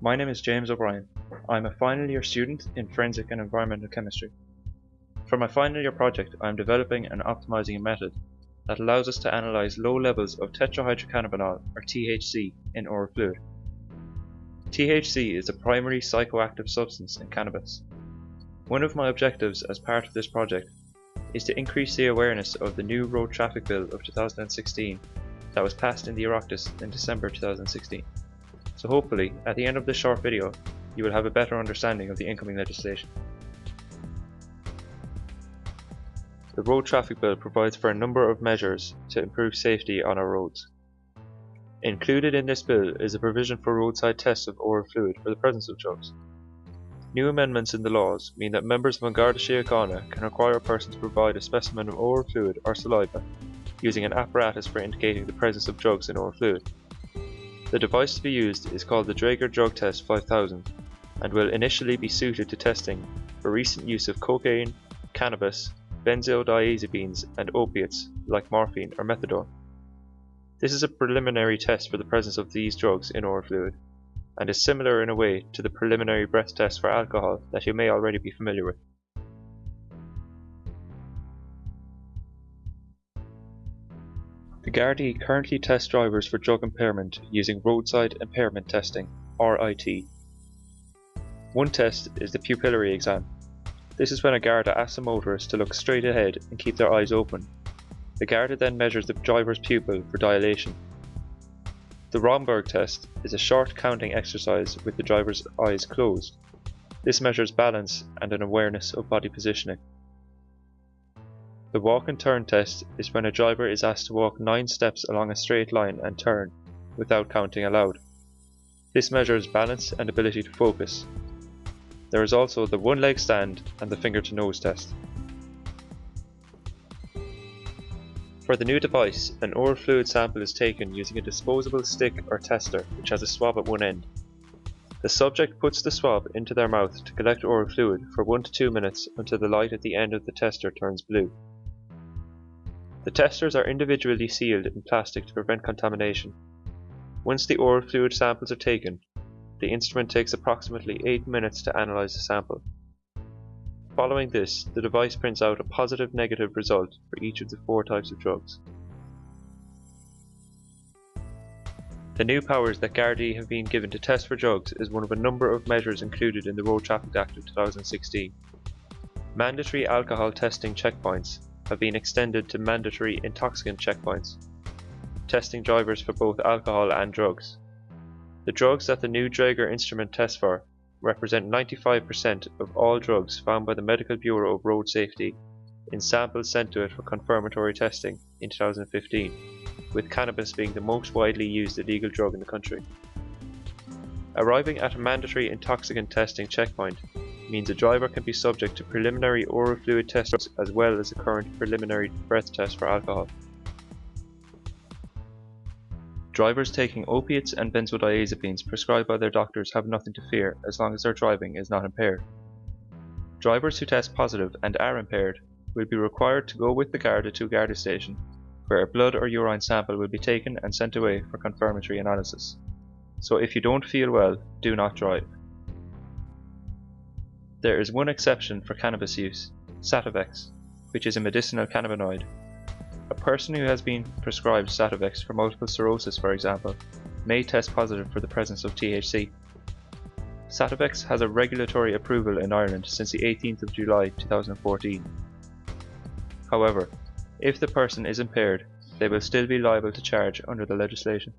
My name is James O'Brien. I'm a final year student in Forensic and Environmental Chemistry. For my final year project, I am developing and optimizing a method that allows us to analyze low levels of tetrahydrocannabinol, or THC, in oral fluid. THC is the primary psychoactive substance in cannabis. One of my objectives as part of this project is to increase the awareness of the new road traffic bill of 2016 that was passed in the Oireachtas in December 2016. So hopefully, at the end of this short video, you will have a better understanding of the incoming legislation. The road traffic bill provides for a number of measures to improve safety on our roads. Included in this bill is a provision for roadside tests of oral fluid for the presence of drugs. New amendments in the laws mean that members of An Garda Síochána can require a person to provide a specimen of oral fluid or saliva using an apparatus for indicating the presence of drugs in oral fluid. The device to be used is called the Draeger Drug Test 5000 and will initially be suited to testing for recent use of cocaine, cannabis, benzodiazepines and opiates like morphine or methadone. This is a preliminary test for the presence of these drugs in oral fluid and is similar in a way to the preliminary breath test for alcohol that you may already be familiar with. The Gardaí currently test drivers for drug impairment using roadside impairment testing, RIT. One test is the pupillary exam. This is when a Garda asks a motorist to look straight ahead and keep their eyes open. The Garda then measures the driver's pupil for dilation. The Romberg test is a short counting exercise with the driver's eyes closed. This measures balance and an awareness of body positioning. The walk and turn test is when a driver is asked to walk 9 steps along a straight line and turn, without counting aloud. This measures balance and ability to focus. There is also the one leg stand and the finger to nose test. For the new device, an oral fluid sample is taken using a disposable stick or tester which has a swab at one end. The subject puts the swab into their mouth to collect oral fluid for 1 to 2 minutes until the light at the end of the tester turns blue. The testers are individually sealed in plastic to prevent contamination. Once the oral fluid samples are taken, the instrument takes approximately 8 minutes to analyze the sample. Following this, the device prints out a positive-negative result for each of the 4 types of drugs. The new powers that Gardaí have been given to test for drugs is one of a number of measures included in the Road Traffic Act of 2016. Mandatory alcohol testing checkpoints have been extended to mandatory intoxicant checkpoints, testing drivers for both alcohol and drugs. The drugs that the new Draeger instrument tests for represent 95% of all drugs found by the Medical Bureau of Road Safety in samples sent to it for confirmatory testing in 2015, with cannabis being the most widely used illegal drug in the country. Arriving at a mandatory intoxicant testing checkpoint means a driver can be subject to preliminary oral fluid tests as well as a current preliminary breath test for alcohol. Drivers taking opiates and benzodiazepines prescribed by their doctors have nothing to fear as long as their driving is not impaired. Drivers who test positive and are impaired will be required to go with the Garda to a Garda station, where a blood or urine sample will be taken and sent away for confirmatory analysis. So if you don't feel well, do not drive. There is one exception for cannabis use, Sativex, which is a medicinal cannabinoid. A person who has been prescribed Sativex for multiple sclerosis, for example, may test positive for the presence of THC. Sativex has a regulatory approval in Ireland since the 18th of July 2014. However, if the person is impaired, they will still be liable to charge under the legislation.